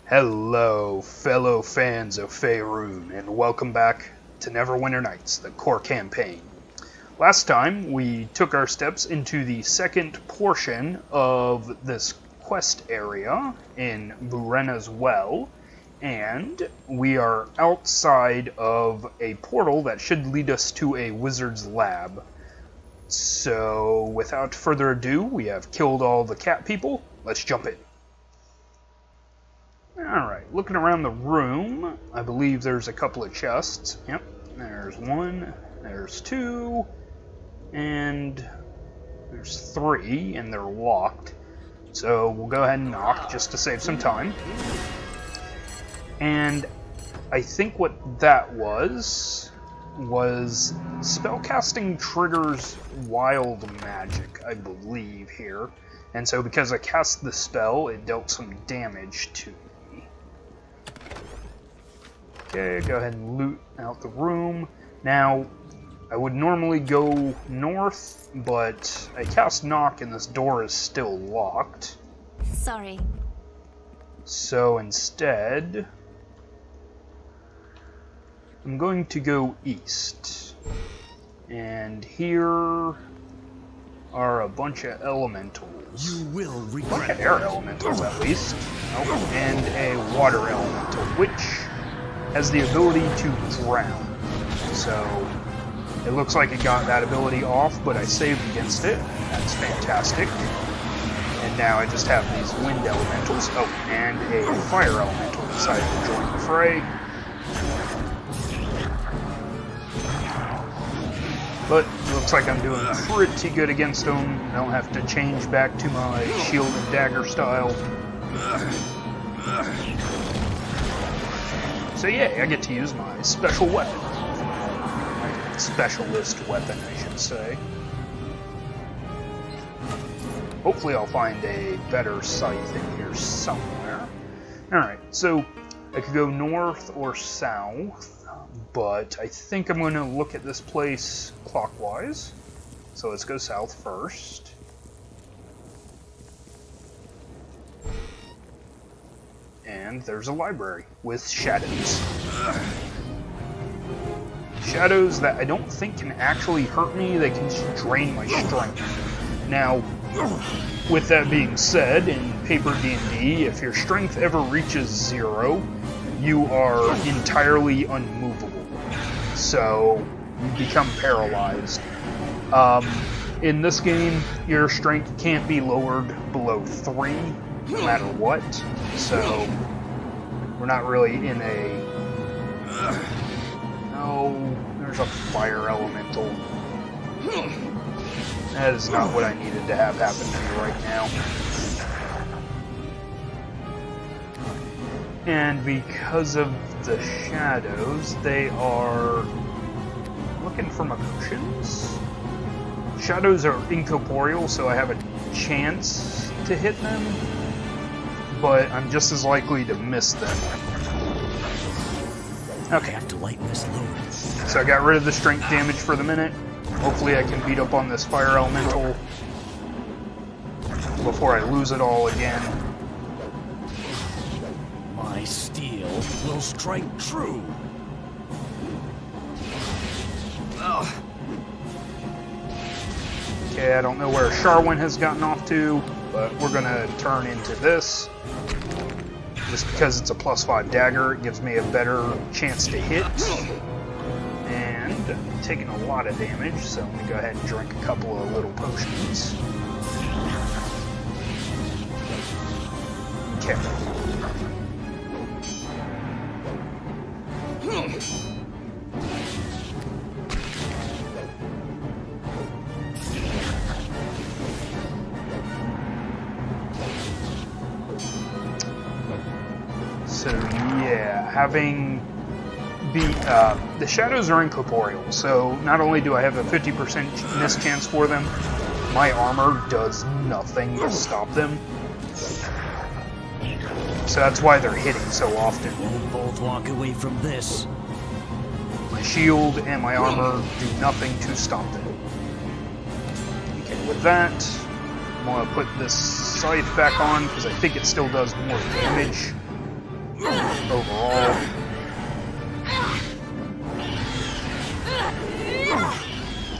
Hello, fellow fans of Faerun, and welcome back to Neverwinter Nights, the core campaign. Last time, we took our steps into the second portion of this quest area in Burena's Well, and we are outside of a portal that should lead us to a wizard's lab. So, without further ado, we have killed all the cat people. Let's jump in. Alright, looking around the room, I believe there's a couple of chests. Yep, there's one, there's two, and there's three, and they're locked. So we'll go ahead and knock just to save some time. And I think what that was spellcasting triggers wild magic, I believe, here. And so because I cast the spell, it dealt some damage to me. Okay, go ahead and loot out the room. Now, I would normally go north, but I cast knock and this door is still locked. Sorry. So instead, I'm going to go east. And here are a bunch of elementals. You will regret. A bunch of air elementals, at least. Oh, and a water elemental, which has the ability to drown. So it looks like it got that ability off, but I saved against it. That's fantastic. And now I just have these wind elementals. Oh, and a fire elemental decided to join the fray. But it looks like I'm doing pretty good against them. I don't have to change back to my shield and dagger style. So yeah, I get to use my special weapon. My specialist weapon, I should say. Hopefully I'll find a better scythe in here somewhere. Alright, so I could go north or south, but I think I'm going to look at this place clockwise. So let's go south first. And there's a library with shadows. Shadows that I don't think can actually hurt me, they can just drain my strength. Now, with that being said, in Paper D&D, if your strength ever reaches 0, you are entirely unmovable. So, you become paralyzed. In this game, your strength can't be lowered below 3, no matter what. So, we're not really in a... No, there's a fire elemental. That is not what I needed to have happen to me right now. And because of the shadows, they are looking for my potions. Shadows are incorporeal, so I have a chance to hit them, but I'm just as likely to miss them. Okay. I have to lighten this load. So I got rid of the strength damage for the minute. Hopefully I can beat up on this fire elemental before I lose it all again. My steel will strike true. Ugh. Okay, I don't know where Sharwin has gotten off to, but we're gonna turn into this. Just because it's a +5 dagger, it gives me a better chance to hit. And I'm taking a lot of damage, so I'm gonna go ahead and drink a couple of little potions. Okay. So yeah, having the shadows are incorporeal, so not only do I have a 50% miss chance for them, my armor does nothing to stop them. So that's why they're hitting so often. Won't both walk away from this. My shield and my armor do nothing to stop them. Okay, with that, I'm going to put this scythe back on because I think it still does more damage. overall.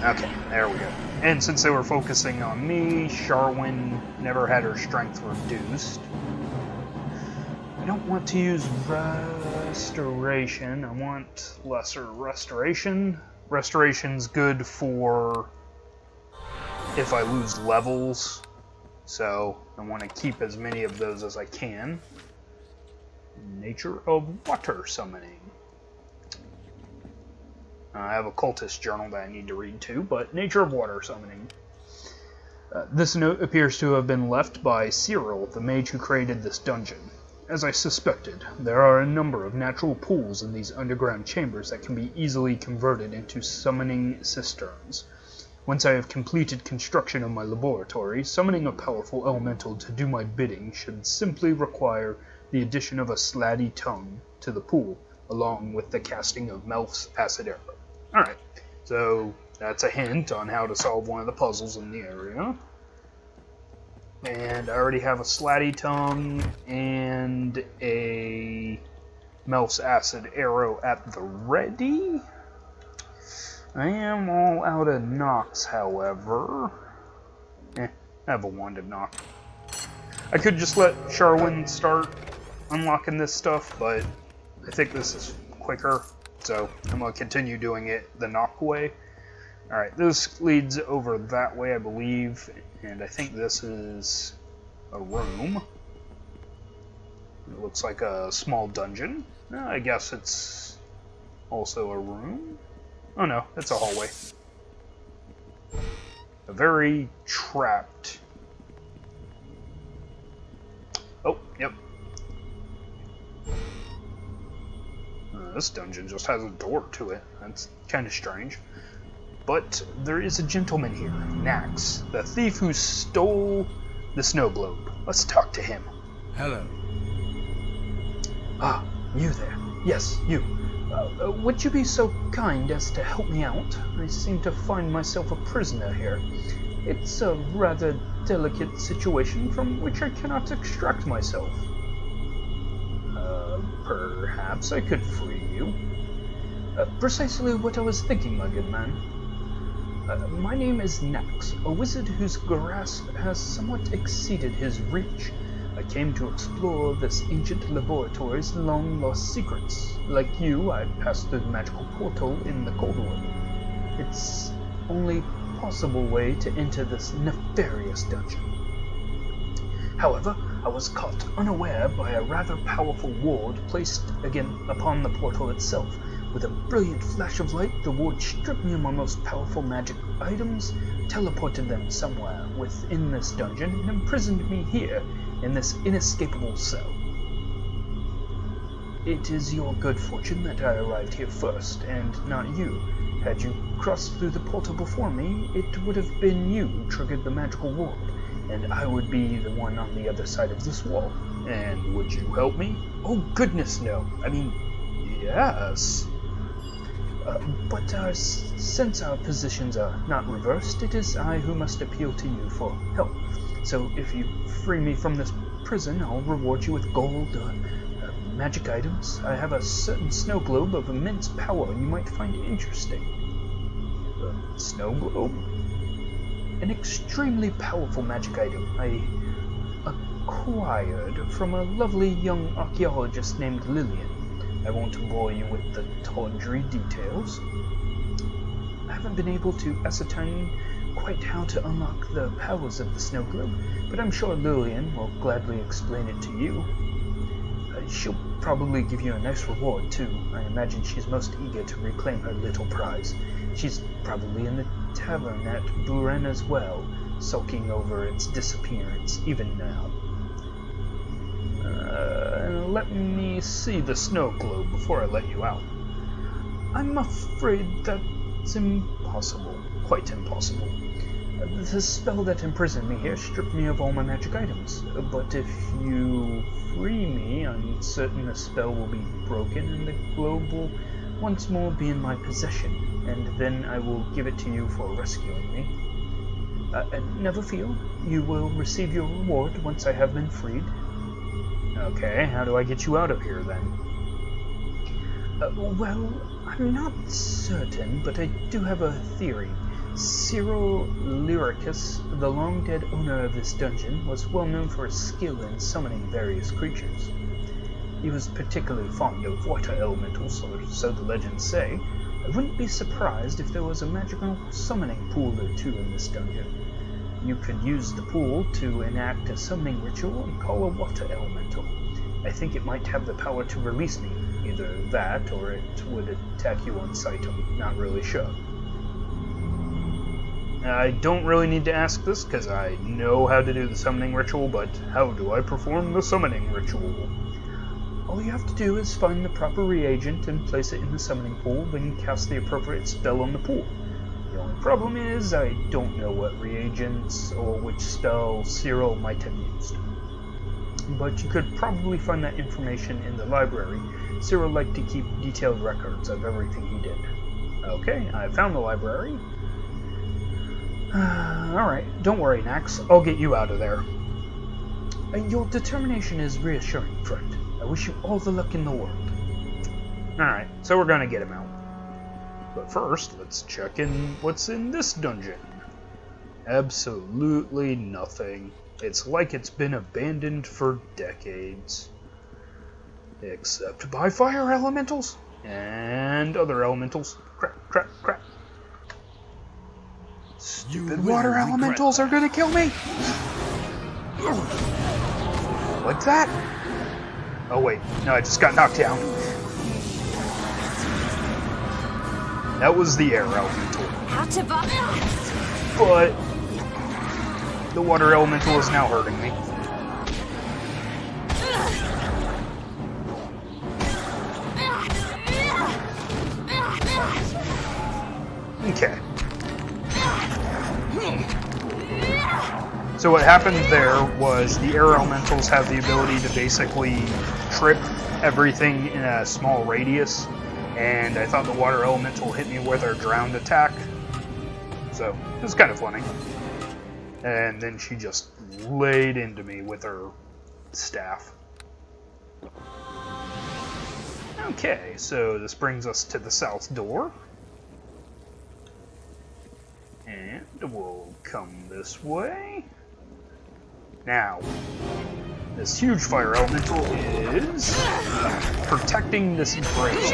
Okay, there we go. And since they were focusing on me, Sharwin never had her strength reduced. I don't want to use restoration. I want lesser restoration. Restoration's good for if I lose levels, so I want to keep as many of those as I can. Nature of water summoning. I have a cultist journal that I need to read too, but nature of water summoning. This note appears to have been left by Cyril, the mage who created this dungeon. As I suspected, there are a number of natural pools in these underground chambers that can be easily converted into summoning cisterns. Once I have completed construction of my laboratory, summoning a powerful elemental to do my bidding should simply require the addition of a slatty tongue to the pool, along with the casting of Melf's acid arrow. Alright, so that's a hint on how to solve one of the puzzles in the area. And I already have a slatty tongue and a Melf's acid arrow at the ready. I am all out of knocks, however. I have a wand of knock. I could just let Sharwin start unlocking this stuff, but I think this is quicker, so I'm going to continue doing it the knock way. Alright, this leads over that way, I believe, and I think this is a room. It looks like a small dungeon. I guess it's also a room. Oh no, it's a hallway. A very trapped. Oh, yep. This dungeon just has a door to it. That's kind of strange. But there is a gentleman here, Nax, the thief who stole the snow globe. Let's talk to him. Hello. Ah, you there. Yes, you. Would you be so kind as to help me out? I seem to find myself a prisoner here. It's a rather delicate situation from which I cannot extract myself. Perhaps I could free you. Precisely what I was thinking, my good man. My name is Nax, a wizard whose grasp has somewhat exceeded his reach. I came to explore this ancient laboratory's long-lost secrets. Like you, I passed through the magical portal in the Coldwood. It's only possible way to enter this nefarious dungeon. However, I was caught unaware by a rather powerful ward placed again upon the portal itself. With a brilliant flash of light, the ward stripped me of my most powerful magic items, teleported them somewhere within this dungeon, and imprisoned me here in this inescapable cell. It is your good fortune that I arrived here first, and not you. Had you crossed through the portal before me, it would have been you who triggered the magical ward, and I would be the one on the other side of this wall. And would you help me? Oh goodness, no. I mean, yes. But since our positions are not reversed, it is I who must appeal to you for help. So if you free me from this prison, I'll reward you with gold, magic items. I have a certain snow globe of immense power you might find interesting. Snow globe? An extremely powerful magic item I acquired from a lovely young archaeologist named Lillian. I won't bore you with the tawdry details. I haven't been able to ascertain quite how to unlock the powers of the snow globe, but I'm sure Lillian will gladly explain it to you. She'll probably give you a nice reward, too. I imagine she's most eager to reclaim her little prize. She's probably in the tavern at Buren as well, sulking over its disappearance, even now. Let me see the snow globe before I let you out. I'm afraid that's impossible. Quite impossible. The spell that imprisoned me here stripped me of all my magic items. But if you free me, I'm certain the spell will be broken and the globe will once more be in my possession, and then I will give it to you for rescuing me. Never fear, you will receive your reward once I have been freed. Okay, how do I get you out of here then? Well, I'm not certain, but I do have a theory. Cyril Lyricus, the long-dead owner of this dungeon, was well known for his skill in summoning various creatures. He was particularly fond of water elementals, or so the legends say. I wouldn't be surprised if there was a magical summoning pool or two in this dungeon. You could use the pool to enact a summoning ritual and call a water elemental. I think it might have the power to release me. Either that, or it would attack you on sight. I'm not really sure. I don't really need to ask this, because I know how to do the summoning ritual, but how do I perform the summoning ritual? All you have to do is find the proper reagent and place it in the summoning pool, then cast the appropriate spell on the pool. The only problem is, I don't know what reagents or which spell Cyril might have used. But you could probably find that information in the library. Cyril liked to keep detailed records of everything he did. Okay, I found the library. Alright, don't worry, Nax. I'll get you out of there. Your determination is reassuring, friend. I wish you all the luck in the world. Alright, so we're gonna get him out. But first, let's check in what's in this dungeon. Absolutely nothing. It's like it's been abandoned for decades. Except by fire elementals and other elementals. Crap, crap, crap. Stupid water elementals are gonna kill me! Like that? Oh wait, no, I just got knocked down. That was the air elemental. But the water elemental is now hurting me. Okay. So what happened there was the air elementals have the ability to basically trip everything in a small radius, and I thought the water elemental hit me with her drowned attack, so it was kind of funny. And then she just laid into me with her staff. Okay, so this brings us to the south door. And we'll come this way. Now, this huge fire elemental is protecting this bridge.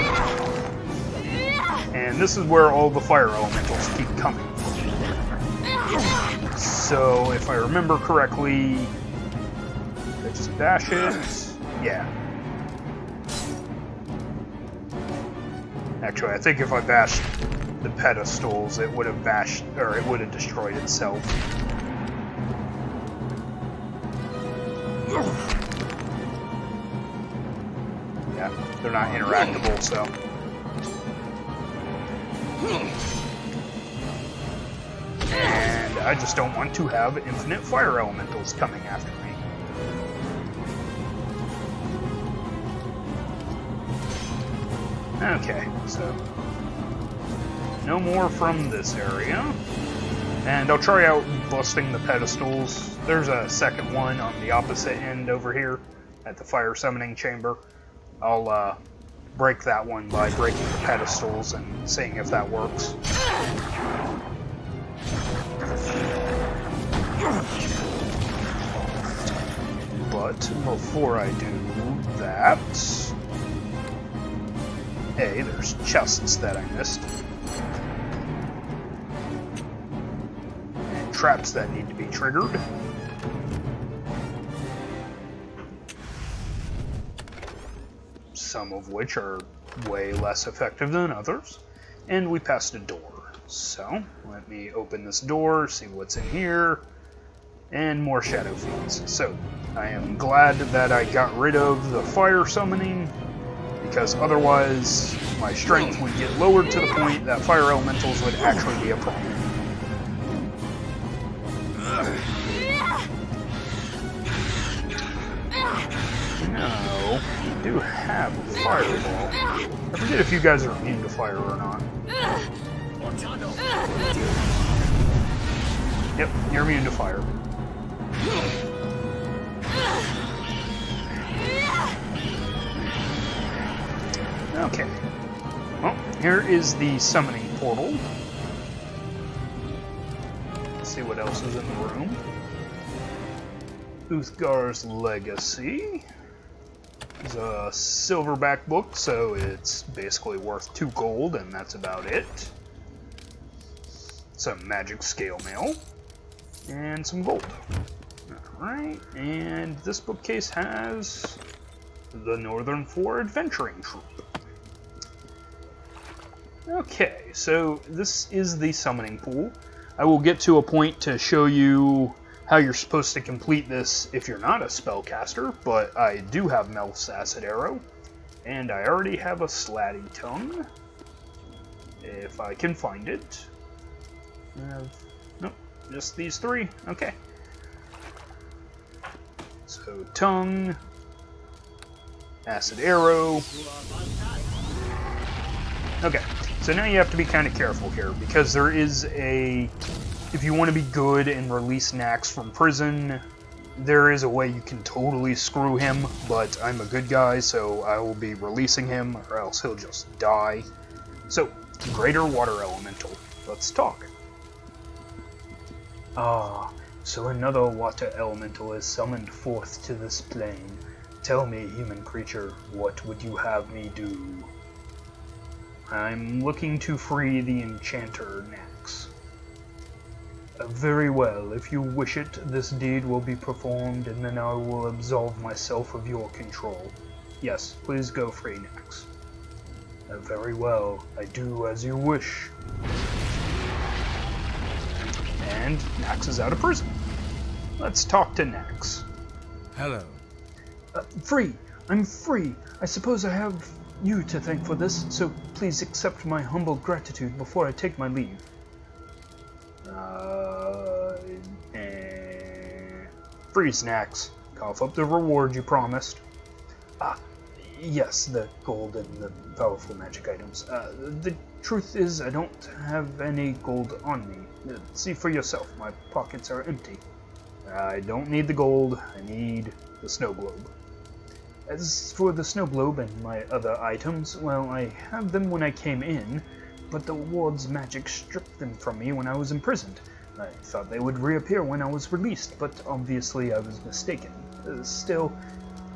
And this is where all the fire elementals keep coming. So, if I remember correctly, I just bash it. Yeah. Actually, I think if I bashed the pedestals, it would have bashed, or it would have destroyed itself. Yeah, they're not interactable, so. And I just don't want to have infinite fire elementals coming after me. Okay, so no more from this area. And I'll try out busting the pedestals. There's a second one on the opposite end over here at the fire summoning chamber. I'll break that one by breaking the pedestals and seeing if that works. But before I do that... Hey, there's chests that I missed. And traps that need to be triggered. Some of which are way less effective than others. And we passed a door. So, let me open this door, see what's in here. And more shadow fiends. So, I am glad that I got rid of the fire summoning, because otherwise my strength would get lowered to the point that fire elementals would actually be a problem. No, I do have a fireball. I forget if you guys are immune to fire or not. Yep, you're immune to fire. Okay. Well, here is the summoning portal. Let's see what else is in the room. Uthgar's Legacy. It's a silverback book, so it's basically worth 2 gold, and that's about it. Some magic scale mail. And some gold. Alright, and this bookcase has the Northern 4 Adventuring Troop. Okay, so this is the summoning pool. I will get to a point to show you how you're supposed to complete this if you're not a spellcaster, but I do have Melf's Acid Arrow, and I already have a Slatty Tongue, if I can find it. Nope, just these 3, okay. So, Tongue, Acid Arrow. Okay, so now you have to be kind of careful here, because there is if you want to be good and release Nax from prison, there is a way you can totally screw him, but I'm a good guy, so I will be releasing him, or else he'll just die. So, Greater Water Elemental, let's talk. Ah, so another water elemental is summoned forth to this plane. Tell me, human creature, what would you have me do? I'm looking to free the enchanter Nax. Very well, if you wish it, this deed will be performed, and then I will absolve myself of your control. Yes, please go free Nax. Very well, I do as you wish. And Nax is out of prison. Let's talk to Nax. Hello. Free! I'm free! I suppose I have you to thank for this, so please accept my humble gratitude before I take my leave. Freeze, Nax. Cough up the reward you promised. Yes, the gold and the powerful magic items. The truth is, I don't have any gold on me. See for yourself, my pockets are empty. I don't need the gold, I need the snow globe. As for the snow globe and my other items, well, I had them when I came in, but the ward's magic stripped them from me when I was imprisoned. I thought they would reappear when I was released, but obviously I was mistaken. Still,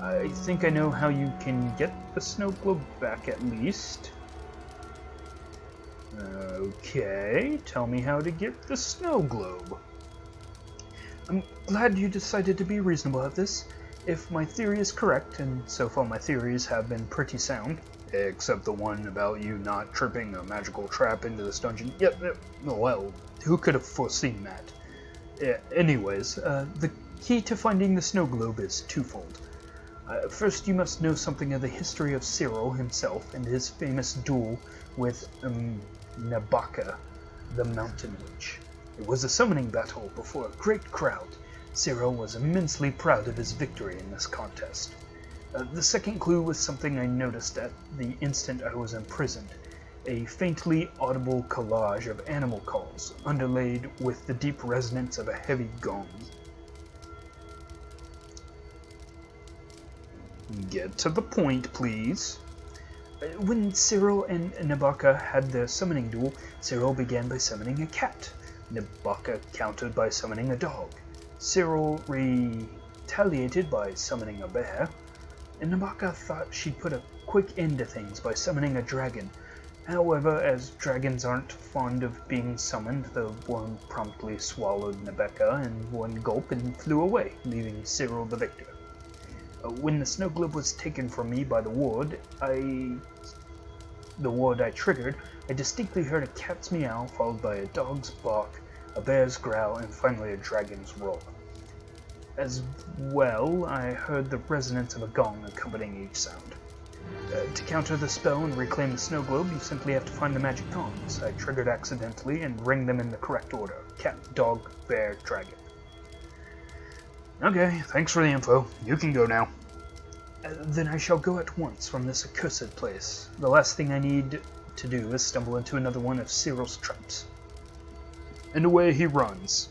I think I know how you can get the snow globe back at least. Okay, tell me how to get the snow globe. I'm glad you decided to be reasonable at this. If my theory is correct, and so far my theories have been pretty sound, except the one about you not tripping a magical trap into this dungeon. Yep, well, who could have foreseen that? Anyways, the key to finding the snow globe is twofold. First, you must know something of the history of Cyril himself and his famous duel with Nabaka, the Mountain Witch. It was a summoning battle before a great crowd. Cyril was immensely proud of his victory in this contest. The second clue was something I noticed at the instant I was imprisoned. A faintly audible collage of animal calls, underlaid with the deep resonance of a heavy gong. Get to the point, please. When Cyril and Nabaka had their summoning duel, Cyril began by summoning a cat. Nabaka countered by summoning a dog. Cyril retaliated by summoning a bear, and Nabaka thought she'd put a quick end to things by summoning a dragon. However, as dragons aren't fond of being summoned, the worm promptly swallowed Nabaka in one gulp and flew away, leaving Cyril the victor. When the snow globe was taken from me by the ward I triggered, I distinctly heard a cat's meow, followed by a dog's bark, a bear's growl, and finally a dragon's roar. As well, I heard the resonance of a gong accompanying each sound. To counter the spell and reclaim the snow globe, you simply have to find the magic gongs I triggered accidentally and ring them in the correct order: cat, dog, bear, dragon. Okay, thanks for the info. You can go now. Then I shall go at once from this accursed place. The last thing I need to do is stumble into another one of Cyril's traps. And away he runs.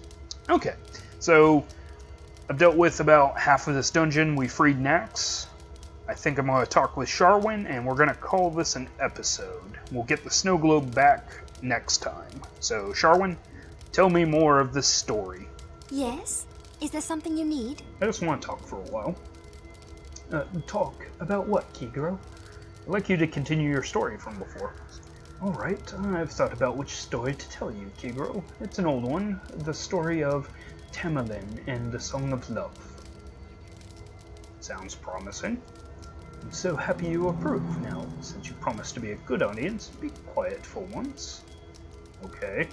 Okay, so I've dealt with about half of this dungeon. We freed Nax. I think I'm going to talk with Sharwin, and we're going to call this an episode. We'll get the snow globe back next time. So, Sharwin, tell me more of this story. Yes? Is there something you need? I just want to talk for a while. Talk? About what, Kigro? I'd like you to continue your story from before. Alright, I've thought about which story to tell you, Kigro. It's an old one, the story of Tamerlane and the Song of Love. Sounds promising. I'm so happy you approve. Now, since you promised to be a good audience, be quiet for once. Okay.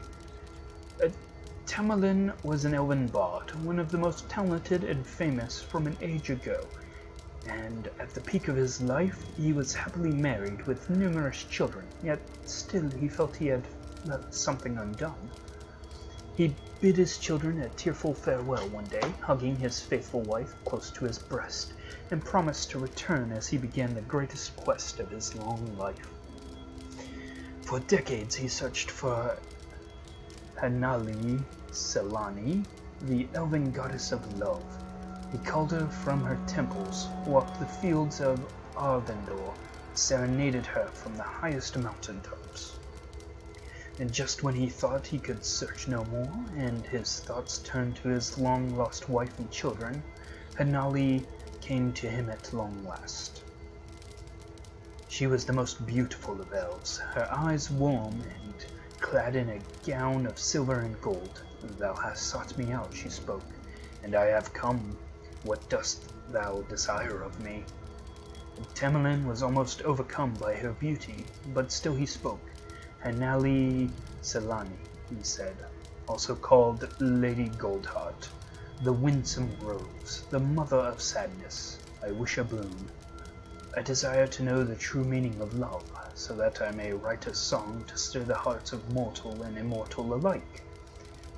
Tamerlane was an elven bard, one of the most talented and famous from an age ago. And at the peak of his life, he was happily married with numerous children, yet still he felt he had left something undone. He bid his children a tearful farewell one day, hugging his faithful wife close to his breast, and promised to return as he began the greatest quest of his long life. For decades he searched for Hanali Selani, the elven goddess of love. He called her from her temples, walked the fields of Arvendor, serenaded her from the highest mountaintops. And just when he thought he could search no more, and his thoughts turned to his long-lost wife and children, Hanali came to him at long last. She was the most beautiful of elves, her eyes warm and clad in a gown of silver and gold. "Thou hast sought me out," she spoke, "and I have come. What dost thou desire of me?" Tamerlane was almost overcome by her beauty, but still he spoke. "Hanali Selani," he said, "also called Lady Goldheart, the winsome rose, the mother of sadness. I wish a boon. I desire to know the true meaning of love, so that I may write a song to stir the hearts of mortal and immortal alike.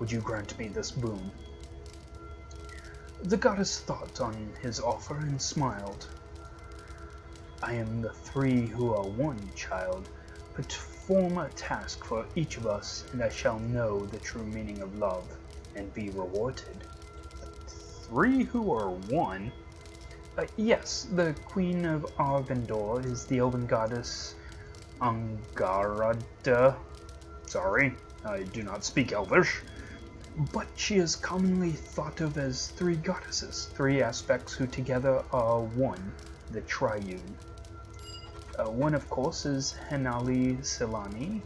Would you grant me this boon?" The goddess thought on his offer and smiled. "I am the three who are one, child. Perform a task for each of us, and I shall know the true meaning of love, and be rewarded." Three who are one? Yes, the Queen of Arvendor is the elven goddess Angarada. Sorry, I do not speak Elvish. But she is commonly thought of as three goddesses, three aspects who together are one, the triune. One, of course, is Hanali Selani,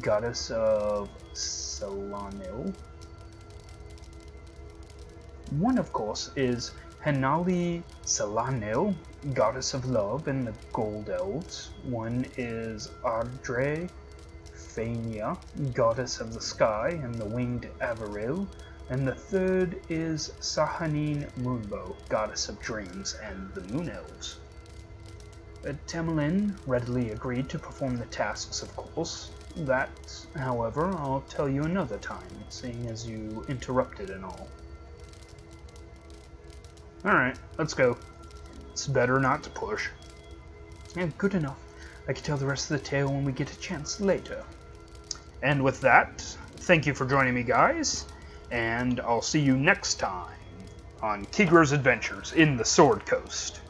goddess of Selanil. One, of course, is Hanali Selanil, goddess of love and the Gold Elves. One is Ardre Fania, goddess of the sky and the winged Avaril, and the third is Sahanin Moonbow, goddess of dreams and the Moon Elves. Tamerlane readily agreed to perform the tasks, of course. That, however, I'll tell you another time, seeing as you interrupted and all. Alright, let's go. It's better not to push. Yeah, good enough. I can tell the rest of the tale when we get a chance later. And with that, thank you for joining me, guys, and I'll see you next time on Kigro's Adventures in the Sword Coast.